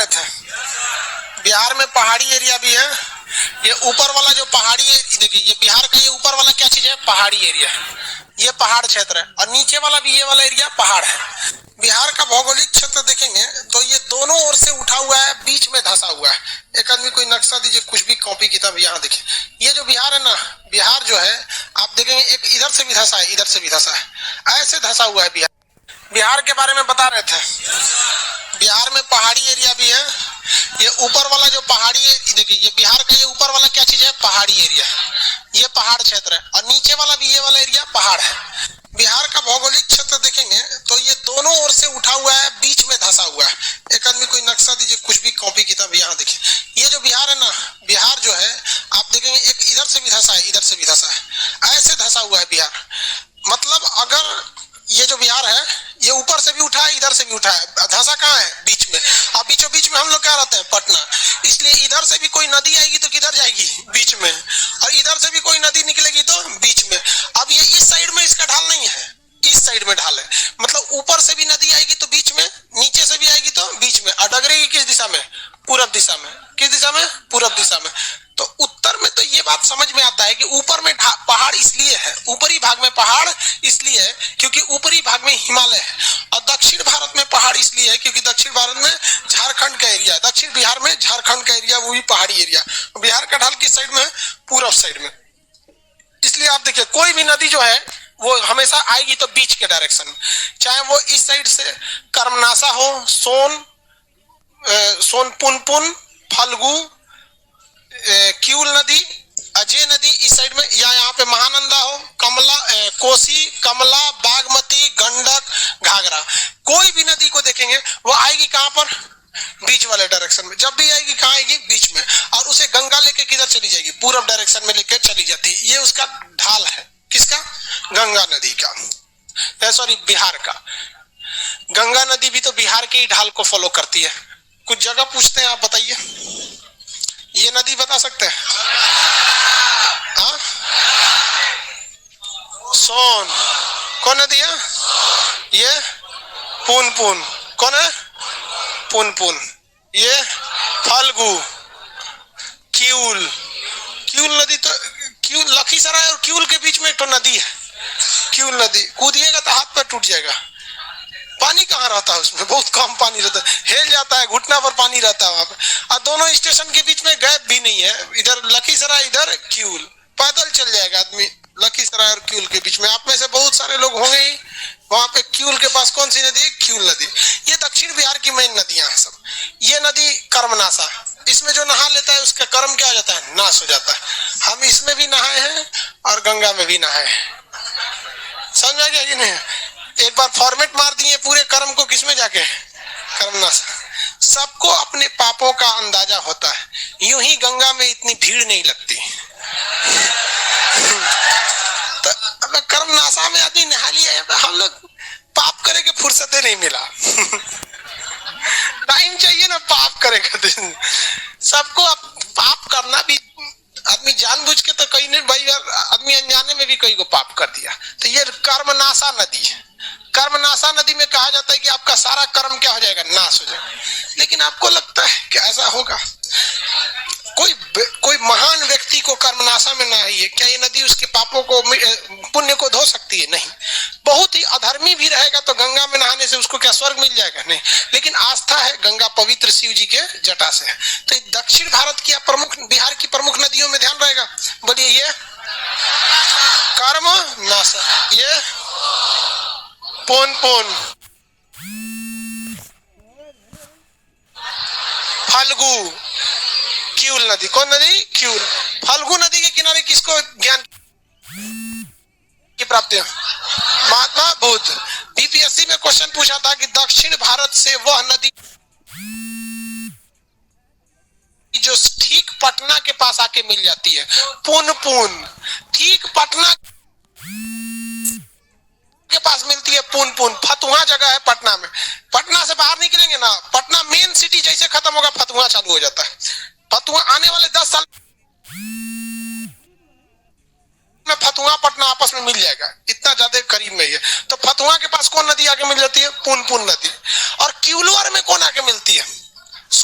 रहे थे, बिहार में पहाड़ी एरिया भी है। ये ऊपर वाला जो पहाड़ी है, देखिए ये बिहार का ये ऊपर वाला क्या चीज है, पहाड़ी एरिया है, ये पहाड़ क्षेत्र है। और नीचे वाला भी ये वाला एरिया पहाड़ है। बिहार का भौगोलिक क्षेत्र देखेंगे तो ये दोनों ओर से उठा हुआ है, बीच में धंसा हुआ है। एक आदमी कोई नक्शा दीजिए, कुछ भी कॉपी किताब, यहाँ देखिए ये जो बिहार है ना, बिहार जो है आप देखेंगे एक इधर से भी धंसा है, इधर से भी धंसा है, ऐसे धंसा हुआ है बिहार। बिहार के बारे में बता रहे थे, बिहार में पहाड़ी एरिया भी है। ये ऊपर वाला जो पहाड़ी है, देखिए ये बिहार का ये ऊपर वाला क्या चीज है, पहाड़ी एरिया है, ये पहाड़ क्षेत्र है। और नीचे वाला भी ये वाला एरिया पहाड़ है। बिहार का भौगोलिक क्षेत्र देखेंगे तो ये दोनों ओर से उठा हुआ है, बीच में धंसा हुआ है। एक आदमी कोई नक्शा दीजिए, कुछ भी कॉपी किताब, यहाँ देखिए ये जो बिहार है ना, बिहार जो है आप देखेंगे एक इधर से भी धंसा है, इधर से भी धंसा है, ऐसे धंसा हुआ है बिहार। मतलब अगर ये जो बिहार है ये ऊपर से भी उठा है, इधर से भी उठा है, धंसा कहाँ है, बीच में। अब बीचों बीच में हम लोग क्या रहते हैं, पटना, इसलिए इधर से भी कोई नदी आएगी तो किधर जाएगी, बीच में, और इधर से भी कोई नदी निकलेगी तो बीच में। अब ये इस साइड में इसका ढाल नहीं है, इस साइड में ढाल है, मतलब ऊपर से भी नदी आएगी तो बीच में, नीचे से भी आएगी तो बीच में। और डगरेगी किस दिशा में, पूरब दिशा में। किस दिशा में, पूरब दिशा में। तो उत्तर में तो ये बात समझ में आता है कि ऊपर में पहाड़ इसलिए है, ऊपरी भाग में पहाड़ इसलिए है क्योंकि ऊपरी भाग में हिमालय है। और दक्षिण भारत में पहाड़ इसलिए है क्योंकि दक्षिण भारत में झारखंड का एरिया, दक्षिण बिहार में झारखंड का एरिया, वो भी पहाड़ी एरिया। बिहार का ढाल किस साइड में है, पूरब साइड में। इसलिए आप देखिए कोई भी नदी जो है वो हमेशा आएगी तो बीच के डायरेक्शन में, चाहे वो इस साइड से कर्मनासा हो, सोन पुनपुन, फल्गु, क्यूल नदी, अजय नदी इस साइड में, या यहाँ पे महानंदा हो, कमला, कोसी, कमला, बागमती, गंडक, घाघरा, कोई भी नदी को देखेंगे वो आएगी कहाँ पर, बीच वाले डायरेक्शन में। जब भी आएगी कहाँ आएगी, बीच में। और उसे गंगा लेके किधर चली जाएगी, पूरब डायरेक्शन में लेकर चली जाती है। ये उसका ढाल है, किसका, गंगा नदी का, सॉरी बिहार का। गंगा नदी भी तो बिहार के ही ढाल को फॉलो करती है। कुछ जगह पूछते हैं, आप बताइए ये नदी बता सकते हैं, हाँ? सोन कौन नदी है, ये पुनपुन कौन है, पुनपुन, ये फल्गु, क्यूल, क्यूल नदी तो क्यूल, लखीसराय और क्यूल के बीच में एक तो नदी है, क्यूल नदी। कूदिएगा तो हाथ पैर टूट जाएगा। पानी कहाँ रहता है उसमें, बहुत कम पानी रहता है, हिल जाता है, घुटना पर पानी रहता है वहां पे। और दोनों स्टेशन के बीच में गैप भी नहीं है, इधर लखीसराय इधर क्यूल, पैदल चल जाएगा आदमी लखीसराय और क्यूल के बीच में। आप में से बहुत सारे लोग होंगे ही वहां पे। क्यूल के पास कौन सी नदी है, क्यूल नदी। ये दक्षिण बिहार की मेन नदियां हैं सब। ये नदी कर्मनासा, इसमें जो नहा लेता है उसका कर्म क्या हो जाता है, नाश हो जाता है। हम इसमें भी नहाए हैं और गंगा में भी नहाए हैं, समझ आ गया कि नहीं। एक बार फॉर्मेट मार दिए पूरे कर्म को, किसमें जाके, कर्मनासा। सबको अपने पापों का अंदाजा होता है, यूं ही गंगा में इतनी भीड़ नहीं लगती। तो अब कर्मनासा में आदमी नहा लिया, हम लोग पाप करे के फुर्सते नहीं मिला। टाइम चाहिए ना पाप करे का। सबको पाप करना भी, आदमी जानबूझ के तो कहीं नहीं भाई, आदमी अनजाने में भी कहीं को पाप कर दिया। तो ये कर्मनासा नदी है। कर्मनासा नदी में कहा जाता है कि आपका सारा कर्म क्या हो जाएगा, नाश हो जाएगा। लेकिन आपको लगता है कि ऐसा होगा? कोई महान व्यक्ति को कर्मनासा में नहाई है क्या, ये नदी उसके पापों को, पुण्य को धो सकती है? नहीं। बहुत ही अधर्मी भी रहेगा तो गंगा में नहाने से उसको क्या स्वर्ग मिल जाएगा? नहीं। लेकिन आस्था है, गंगा पवित्र शिव जी के जटा से है। तो दक्षिण भारत की प्रमुख, बिहार की प्रमुख नदियों में ध्यान रहेगा, बोलिए ये कर्म नासा, ये पुनपुन, फल्गु, क्यूल नदी। कौन नदी, क्यूल। फल्गु नदी के किनारे किसको ज्ञान की प्राप्ति है? महात्मा बुद्ध। बीपीएससी में क्वेश्चन पूछा था कि दक्षिण भारत से वह नदी जो ठीक पटना के पास आके मिल जाती है, पुनपुन, ठीक पटना के पास मिलती है पुनपुन। फतुहा जगह है पटना में। पटना से बाहर निकलेंगे ना, पटना मेन सिटी जैसे खत्म होगा फतुहा चालू हो जाता है। फतुहा आने वाले 10 साल में फतुहा पटना आपस में मिल जाएगा, इतना ज्यादा करीब में है। तो फतुहा के पास कौन नदी आके मिल जाती है? पुनपुन नदी। और क्यूलवर में कौन आके मिलती है?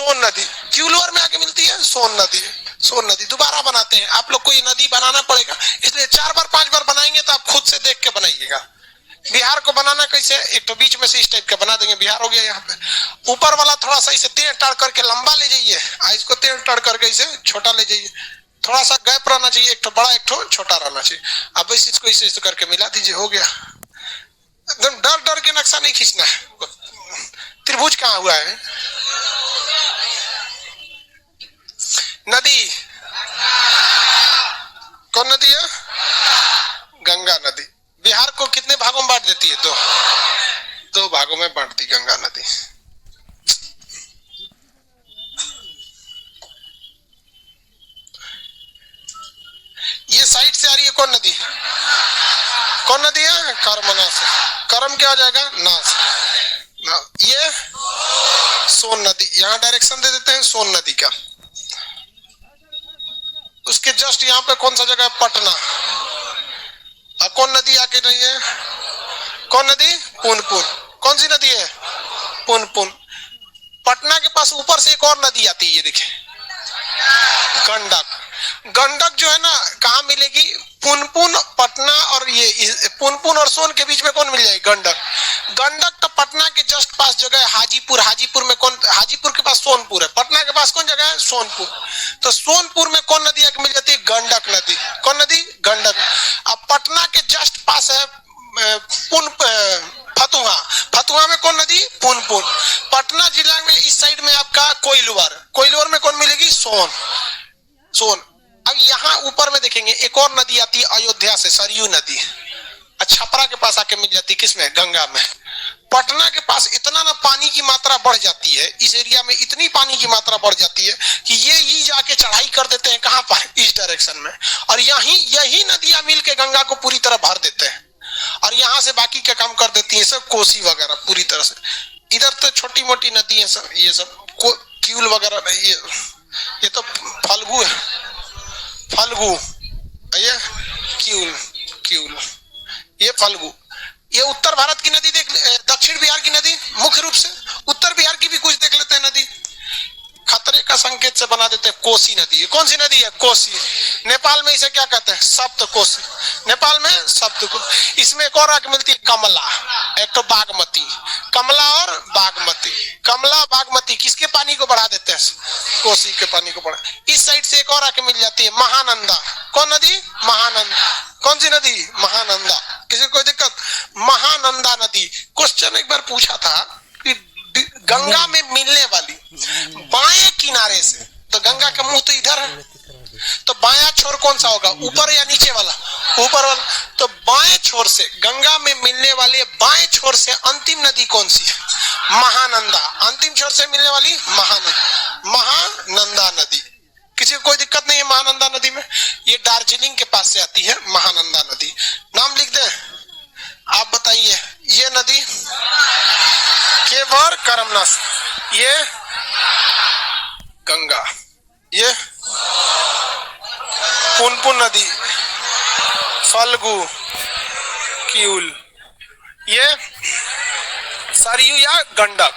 सोन नदी। क्यूलोर में आके मिलती है सोन नदी। सोन नदी दोबारा बनाते हैं, आप लोग को ये नदी बनाना पड़ेगा, इसलिए 4 बार 5 बार बनाएंगे तो आप खुद से देख के बनाइएगा। बिहार को बनाना कैसे, एक तो बीच में से इस टाइप का बना देंगे, बिहार हो गया। यहाँ पे ऊपर वाला थोड़ा सा इसे टेढ़ टाड़ करके लंबा ले जाइए, इसको टेढ़ टाड़ करके इसे छोटा ले जाइए, थोड़ा सा गैप रहना चाहिए, एक तो बड़ा एक तो छोटा रहना चाहिए। अब इस इसको इसे करके मिला दीजिए, हो गया। एकदम डर डर के नक्शा नहीं खींचना है। त्रिभुज कहाँ हुआ है? नदी कौन नदी है? गंगा नदी। बिहार को कितने भागों में बांट देती है? दो भागों में बांटती गंगा नदी। ये साइड से आ रही है कौन नदी? कौन नदी है? कर्मना से। कर्म क्या हो जाएगा? नास। ये सोन नदी, यहां डायरेक्शन दे देते हैं सोन नदी का। उसके जस्ट यहाँ पे कौन सा जगह है? पटना। और कौन नदी आके रही है? कौन नदी? पुनपुन। कौन सी नदी है? पुनपुन। पटना के पास ऊपर से एक और नदी आती है, ये देखिए, गंडक। गंडक जो है ना कहाँ मिलेगी? पुनपुन, पटना और ये पुनपुन और सोन के बीच में कौन मिल जाएगी? गंडक। गंडक तो पटना के जस्ट पास जगह है हाजीपुर। हाजीपुर में कौन? हाजीपुर के पास सोनपुर है। पटना के पास कौन जगह है? सोनपुर। तो सोनपुर में कौन नदी आके मिल जाती है? गंडक नदी। कौन नदी? गंडक। अब पटना के जस्ट पास है फतुहा। फतुहा में कौन नदी? पुनपुन। पटना जिला में इस साइड में आपका कोइलवर। कोइलवर में कौन मिलेगी? सोन। अब यहाँ ऊपर में देखेंगे एक और नदी आती है अयोध्या से, सरयू नदी। छपरा के पास आके मिल जाती है, किसमें? गंगा में। पटना के पास इतना ना पानी की मात्रा बढ़ जाती है, इस एरिया में इतनी पानी की मात्रा बढ़ जाती है कि ये जाके चढ़ाई कर देते हैं कहां पर? इस डायरेक्शन में। और यही नदियां मिल के गंगा को पूरी तरह भर देते हैं और यहाँ से बाकी का काम कर देती है सब, कोसी वगैरह पूरी तरह से। इधर तो छोटी मोटी नदी है सब, ये सब क्यूल वगैरह नहीं, ये तो फल्गु है, फल्गु, ये क्यूल, ये फल्गु। ये उत्तर भारत की नदी देख, दक्षिण बिहार की नदी मुख्य रूप से, उत्तर बिहार की भी कुछ देख लेते हैं नदी। खतरे का संकेत से बना देते हैं कोसी नदी। कौन सी नदी है? कोसी। नेपाल में इसे क्या कहते हैं? सप्त कोसी। नेपाल में सप्त कोसी। इसमें एक और आके मिलती है कमला, एक तो बागमती। कमला और बागमती। कमला बागमती किसके पानी को बढ़ा देते हैं? कोसी के पानी को बढ़ा। इस साइड से एक और आके मिल जाती है महानंदा। कौन नदी? महानंदा। कौन सी नदी? महानंदा। किसी कोई दिक्कत? महानंदा नदी। क्वेश्चन एक बार पूछा था कि गंगा में मिलने वाली बाएं किनारे से, तो गंगा का मुंह तो इधर है, तो बायां छोर कौन सा होगा? ऊपर या नीचे वाला? ऊपर वाला। तो बाएं छोर से, गंगा में मिलने वाले बाएं छोर से अंतिम नदी कौन सी है? महानंदा। अंतिम छोर से मिलने वाली महानंदा नदी। किसी को कोई दिक्कत नहीं है महानंदा नदी में? ये दार्जिलिंग के पास से आती है महानंदा नदी। नाम लिख दे, आप बताइए। ये नदी केवल करमनास, ये गंगा, ये पुनपुन नदी, फल्गु, क्यूल, ये सरयू या गंडक।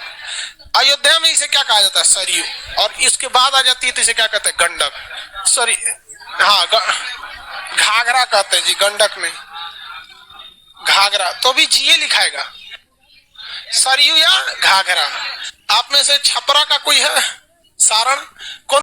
अयोध्या में इसे क्या कहा जाता है? सरयू। और इसके बाद आ जाती है तो इसे क्या कहते हैं? गंडक। सॉरी, हाँ, घाघरा कहते हैं जी, गंडक नहीं, घाघरा। तो भी जीए लिखाएगा, सरयू या घाघरा। आप में से छपरा का कोई है?